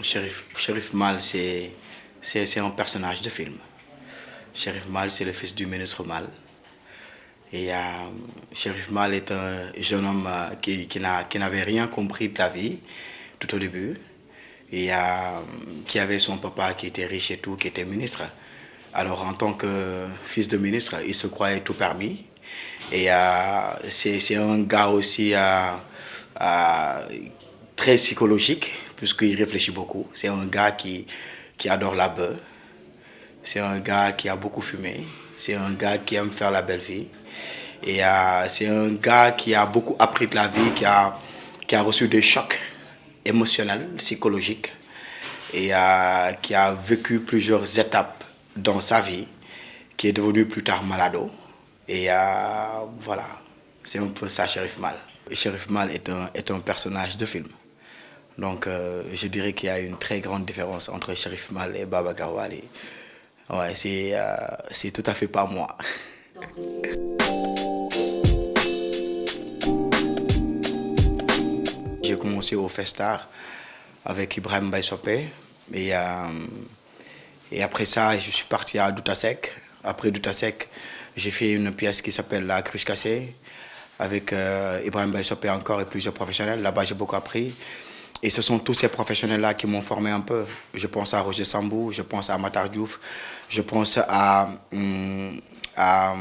Shérif Mal, c'est un personnage de film. Shérif Mal, c'est le fils du ministre Mal. Et Shérif Mal est un jeune homme qui n'avait rien compris de la vie tout au début. Et qui avait son papa qui était riche et tout, qui était ministre. Alors en tant que fils de ministre, il se croyait tout permis. Et c'est un gars aussi très psychologique, puisqu'il réfléchit beaucoup. C'est un gars qui adore la beuh. C'est un gars qui a beaucoup fumé. C'est un gars qui aime faire la belle vie. Et c'est un gars qui a beaucoup appris de la vie, qui a reçu des chocs émotionnels, psychologiques, et qui a vécu plusieurs étapes dans sa vie, qui est devenu plus tard malado. Et voilà, c'est un peu ça, Shérif Mal. Shérif Mal est un personnage de film. Donc je dirais qu'il y a une très grande différence entre Shérif Mal et Babacar Wali. Ouais, c'est tout à fait pas moi. J'ai commencé au Festar avec Ibrahim Baïsopé. Et après ça, je suis parti à Doutasek. Après Doutasek, j'ai fait une pièce qui s'appelle La Cruche Cassée avec Ibrahim Baïsopé encore et plusieurs professionnels. Là-bas, j'ai beaucoup appris. Et ce sont tous ces professionnels-là qui m'ont formé un peu. Je pense à Roger Sambou, je pense à Matar Diouf, je pense à, à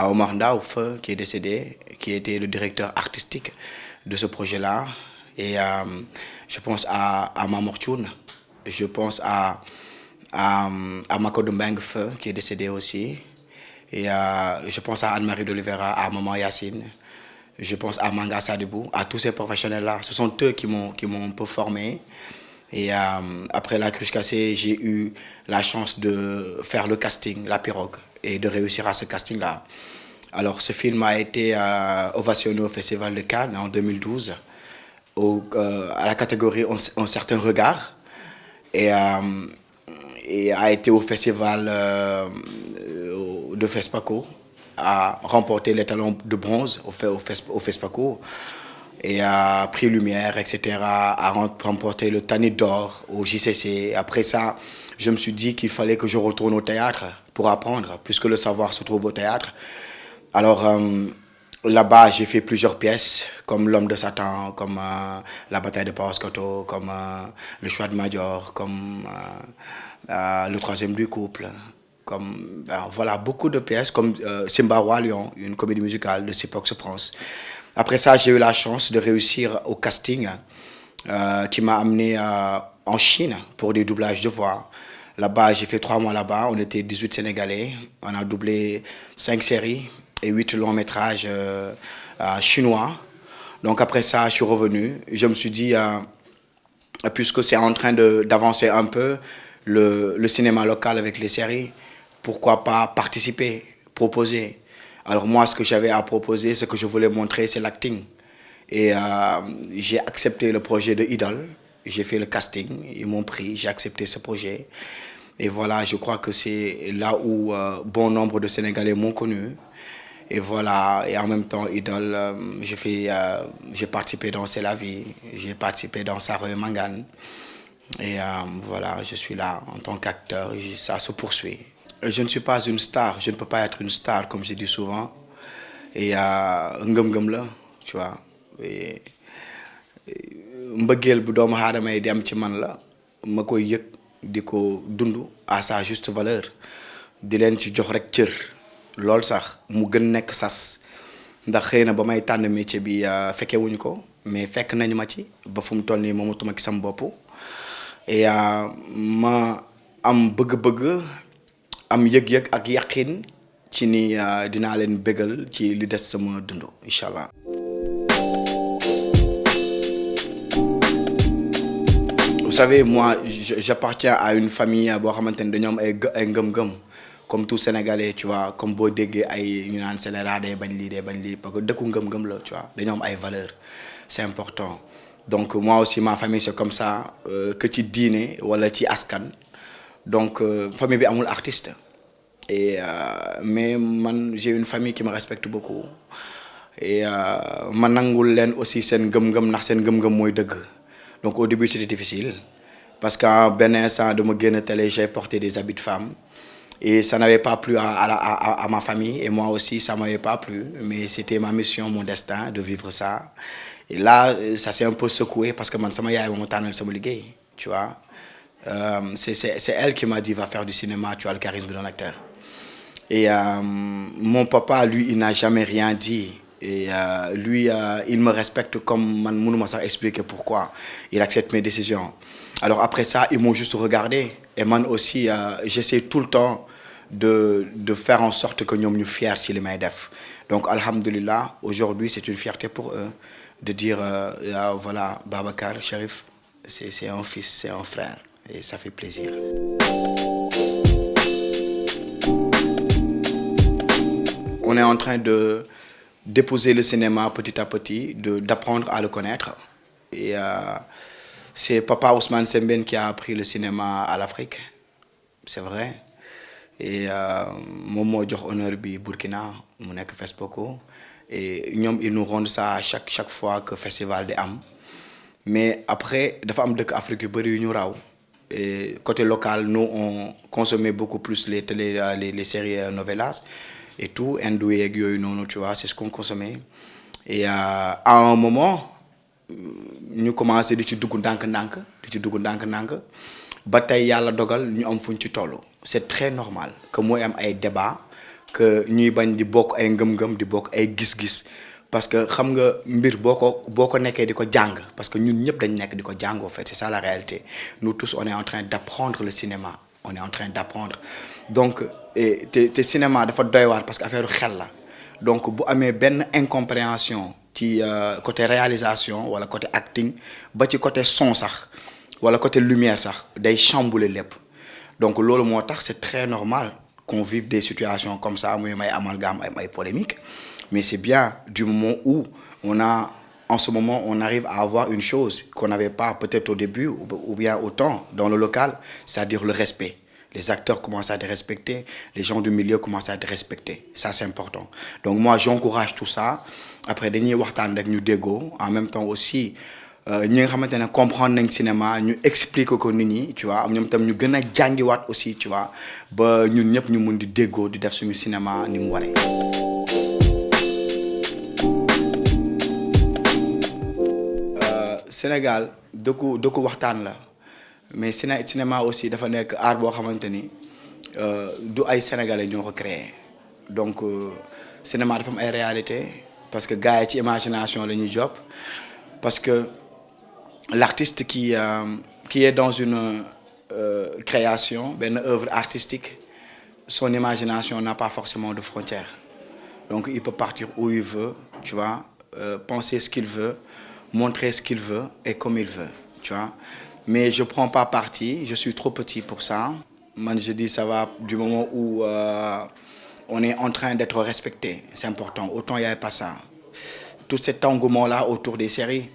Omar Ndaouf, qui est décédé, qui était le directeur artistique de ce projet-là. Et je pense à Mamour Tchoun, je pense à Makodou Mbengue Feu, qui est décédé aussi. Et je pense à Anne-Marie d'Oliveira, à Maman Yacine. Je pense à Manga Sadibou, à tous ces professionnels-là. Ce sont eux qui m'ont un peu formé. Et après La Cruche Cassée, j'ai eu la chance de faire le casting, La Pirogue, et de réussir à ce casting-là. Alors ce film a été ovationné au Festival de Cannes en 2012, à la catégorie Un certain regard. Et a été au Festival de Fespaco, a remporté les talons de bronze au Fespaco, et a pris Lumière, etc., a remporté le Tanit d'or au JCC. Après ça, je me suis dit qu'il fallait que je retourne au théâtre pour apprendre, puisque le savoir se trouve au théâtre. Alors là-bas, j'ai fait plusieurs pièces, comme L'Homme de Satan, comme La Bataille de Paoskoto, comme Le Choix de Major, comme Le Troisième du couple, comme voilà, beaucoup de pièces, comme Simba Roi Lion, une comédie musicale de Cipox France. Après ça, j'ai eu la chance de réussir au casting qui m'a amené en Chine pour des doublages de voix. Là-bas, j'ai fait 3 mois là-bas, on était 18 Sénégalais, on a doublé 5 séries et 8 longs métrages chinois. Donc après ça, je suis revenu. Je me suis dit, puisque c'est en train d'avancer un peu, le cinéma local avec les séries, pourquoi pas participer, proposer. Alors moi, ce que j'avais à proposer, ce que je voulais montrer, c'est l'acting. Et j'ai accepté le projet de Idol. J'ai fait le casting, ils m'ont pris, j'ai accepté ce projet. Et voilà, je crois que c'est là où bon nombre de Sénégalais m'ont connu. Et voilà, et en même temps, Idol, j'ai participé dans C'est la vie, j'ai participé dans Saroé Mangane. Et voilà, je suis là en tant qu'acteur, ça se poursuit. Je ne suis pas une star, je ne peux pas être une star, comme je dis souvent. Et ngëm-ngëm la, tu vois. Et mbëggeel bu doomu aadama yi di am ci man la ma koy yëg di ko dund à sa juste valeur di leen ci jox rek cër lool sax mu gën nekk sas ndax xëy na ba may tànn métier bi fekkee wuñu ko mais fekk nañu ma ci ba fu mu toll nii moomatuma ci sam bopp et ma am bëgg-bëgg am yëg-yëg ak yaqin ci ni dinaa leen bégal ci li des sama dund incha allah. Vous savez, moi, j'appartiens à une famille boo xamante ni dañoo am ay ngëm-ngëm comme tout Sénégalais, tu vois, comme boo déggee ay ñu naan Sénégal day bañ lii day bañ lii parce que dëkku ngëm-ngëm la, tu vois, dañoo am ay valeurs, c'est important. Donc moi aussi ma famille c'est comme ça que ci diine wala ci askan donc famille bi amul artiste et mais man j'ai une famille qui me respecte beaucoup et ma nangul leen aussi seen ngëm-ngëm ndax seen ngëm-ngëm mooy dëgg. Donc au début c'était difficile parce qu'en ben instant de me gagner télé, j'ai porté des habits de femme et ça n'avait pas plu à ma famille et moi aussi ça m'avait pas plu, mais c'était ma mission, mon destin de vivre ça. Et là ça s'est un peu secoué parce que man sama yaay mo tanal sama liggéey, tu vois. C'est elle qui m'a dit va faire du cinéma, tu as le charisme d'un acteur. Et mon papa, lui, il n'a jamais rien dit. Et lui, il me respecte comme man mënuma sax expliquer pourquoi. Il accepte mes décisions. Alors après ça, ils m'ont juste regardé. Et man aussi, j'essaie tout le temps de faire en sorte que ñoom ñu fiers ci li may def. Donc alhamdulillah, aujourd'hui, c'est une fierté pour eux de dire voilà, Babacar, Cherif, c'est un fils, c'est un frère. Et ça fait plaisir. On est en train de déposer le cinéma petit à petit, d'apprendre à le connaître. Et c'est papa Ousmane Sembène qui a appris le cinéma à l'Afrique, c'est vrai. Et moom moo jox honneur bi Burkina mu nekk Fespaco et ñoom ils nous rendent ça chaque fois que festival di am. Mais après dafa am dëkk Afrique yu bëri yu ñu raw. Et côté local, nous on consommait beaucoup plus les séries novelas et tout, hindou yeeg yooyu noonu, tu vois, c'est ce qu'on consommait. Et à un moment ñu commencé di ci dugg ndànk-ndànk ba tey yàlla dogal ñu am fuñ ci toll. C'est très normal que mooy am ay débat que ñuy bañ di bokk ay ngëm-ngëm di bokk ay gis-gis parce que xam nga mbir boo ko nekkee di ko jàng parce que ñun ñëpp dañ nekk di ko jàng en fait, c'est ça la réalité. Nous tous on est en train d'apprendre le cinéma, on est en train d'apprendre. Donc te cinéma dafa doy waar parce que affaire xel la. Donc bu amee benn incompréhension ci côté réalisation wala côté acting ba ci côté son sax wala côté lumière sax day chambouler lépp. Donc loolu moo tax c'est très normal qu'on vive des situations comme ça muy may amalgame ay polémiques. Mais c'est bien du moment où en ce moment, on arrive à avoir une chose qu'on n'avait pas peut-être au début ou bien autant dans le local, c'est-à-dire le respect. Les acteurs commencent à être respectés, les gens du milieu commencent à être respectés. Ça, c'est important. Donc moi, j'encourage tout ça. Après, dañuy waxtaan rek ñu déggoo. En même temps aussi, ñi nga xamante ne comprendre nañ cinéma ñu expliquer ko nit ñi, tu vois, ñoom tam ñu gën a jàngiwaat aussi, tu vois, ba ñun ñëpp ñu mun di déggoo di def suñu cinéma ni mu waree. Sénégal dëkku waxtaan la mais cinéma aussi dafa nekk art boo xamante ni du ay sénégalais ñoo ko créé donc cinéma dafa am ay réalité parce que gars yi ci imagination la ñuy job parce que l'artiste qui est dans une création benn œuvre artistique son imagination n'a pas forcément de frontières donc il peut partir où il veut, tu vois, penser ce qu'il veut, montrer ce qu'il veut et comme il veut, tu vois. Mais je prends pas parti, je suis trop petit pour ça. Moi, je dis ça va du moment où on est en train d'être respecté, c'est important. Autant il n'y avait pas ça. Tout cet engouement-là autour des séries.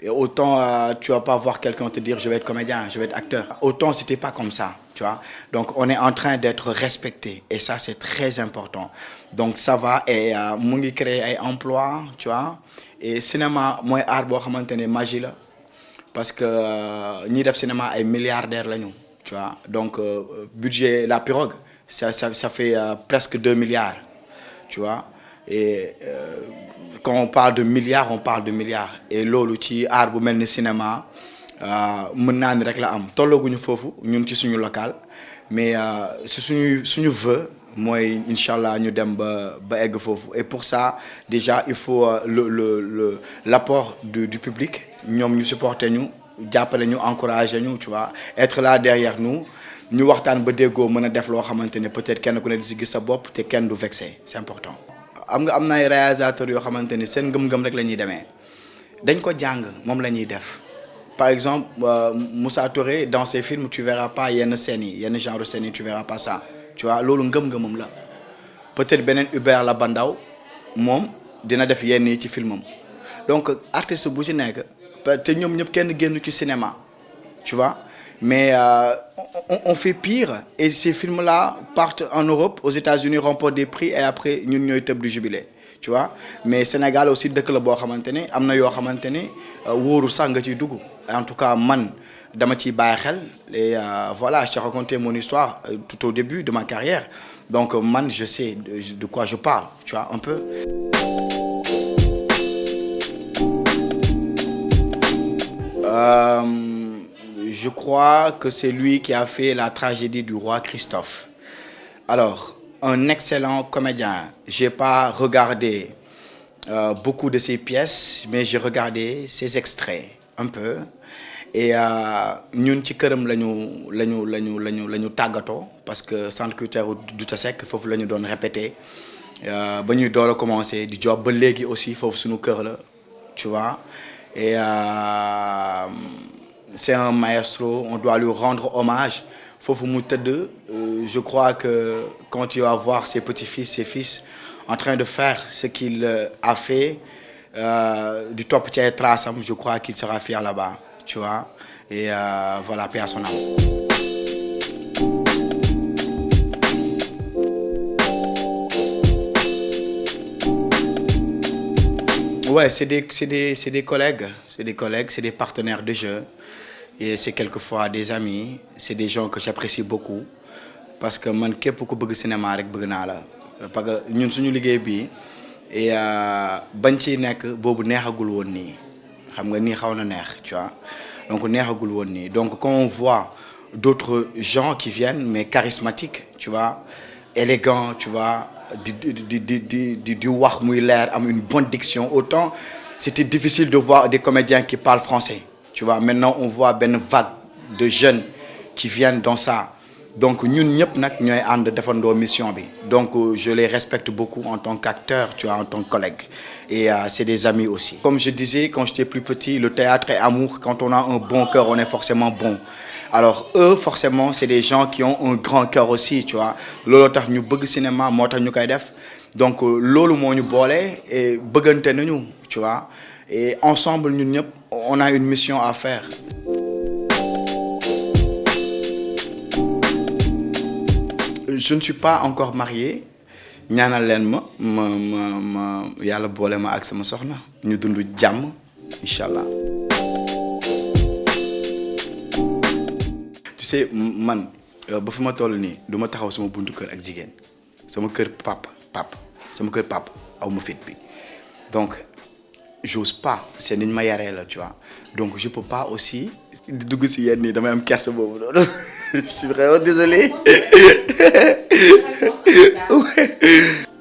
Et autant tu vas pas voir quelqu'un te dire je vais être comédien, je vais être acteur. Autant c'était pas comme ça, tu vois. Donc on est en train d'être respecté et ça c'est très important. Donc ça va et mu ngi créer ay emploi, tu vois. Et cinéma mooy art boo xamante ne magie la parce que ñi def cinéma ay milliardaires lañu, tu vois. Donc budget La Pirogue ça fait presque 2 milliards, tu vois. Et quand on parle de milliards, on parle de milliards. Et loolu ci art bu mel ni cinéma mën naa ni rek la am tollooguñu foofu ñun ci suñu local mais si suñu vœu mooy incha allah ñu dem ba egg foofu. Et pour ça déjà il faut l'apport du public ñoom ñu supporter ñu jàppale ñu encourager ñu, tu vois, être là derrière nous ñu waxtaan ba déggoo mën a def loo xamante ne peut-être kenn ku ne di si gis sa bopp te kenn du vexé, c'est important. am na ay réalisateurs yoo xamante ni seen ngëm-ngëm rek la ñuy demee dañ ko jàng moom la ñuy def. Par exemple Moussa Touré dans ses films tu verras pas yenn scènes yi yenn genre scènes yi tu verras pas ça, tu vois. Loolu ngëm-ngëmam la peut-être beneen Hubert Labandaw moom dina def yenn yi ci filmam. Donc artiste bu ci nekk te ñoom ñëpp kenn génn ci cinéma, tu vois. Mais on fait pire et ces films-là partent en Europe, aux États-Unis, remportent des prix et après ñun ñooy tëb du jubilé. tu vois. Mais Sénégal aussi dëkk la boo xamante ne am na yoo xamante ne wóorul sax nga ciy dugg. En tout cas man dama ciy bàyyi xel et voilà, je t'ai raconté mon histoire tout au début de ma carrière. Donc man je sais de quoi je parle, tu vois un peu. Je crois que c'est lui qui a fait la tragédie du roi Christophe. Alors, un excellent comédien. J'ai pas regardé beaucoup de ses pièces, mais j'ai regardé ses extraits un peu. Et ñun ci këram lañu tàggatoo parce que centre culturel Douta Seck foofu la ñu doon répété ba ñuy door a commencé di job ba léegi aussi foofu suñu kër la, tu vois. Et c'est un maestro, on doit lui rendre hommage. Foofu mu tëdd, je crois que quand tu vas voir ses petits-fils, ses fils en train de faire ce qu'il a fait, du topp ci ay traces am, je crois qu'il sera fier là-bas, tu vois. Et voilà, paix à son âme. Ouais, c'est des collègues, c'est des partenaires de jeu. Et c'est quelquefois des amis, c'est des gens que j'apprécie beaucoup parce que man képp ku bëgg cinéma rek bëgg naa la parce que ñun suñu liggéey bii et bañ ciy nekk boobu neexagul woon nii xam nga nii xaw na neex, tu vois. Donc neexagul woon nii donc quand on voit d'autres gens qui viennent mais charismatiques, tu vois, élégants, tu vois, di wax muy leer am une bonne diction. Autant c'était difficile de voir des comédiens qui parlent français. Tu vois, maintenant on voit benn vague de jeunes qui viennent dans ça. Donc ñun ñëpp nag ñooy ànd defandoo mission bi. Donc je les respecte beaucoup en tant qu'acteur, tu vois, en tant que collègue. Et c'est des amis aussi. Comme je disais, quand j'étais plus petit, le théâtre est amour. Quand on a un bon cœur, on est forcément bon. Alors eux, forcément, c'est des gens qui ont un grand cœur aussi, tu vois. Loolu tax ñu bëgg cinéma moo tax ñu koy def. Donc loolu moo ñu boole et bëggante nañu, tu vois. Et ensemble ñun ñëpp on a une mission à faire. Je ne suis pas encore marié. ñaanal leen ma yàlla boole ma ak sama soxna ñu dund jàmm incha allah. Tu sais man ba fi ma toll nii du ma taxaw sama buntu kër ak jigéen sama kër papa sama kër papa aw ma fit bi donc j'ose pas c'est niñ ma yaree la, tu vois. Donc je peux pas aussi di dugg si yenn nii damay am kersa boobu noonu. Je suis vraiment désolé. Ouais.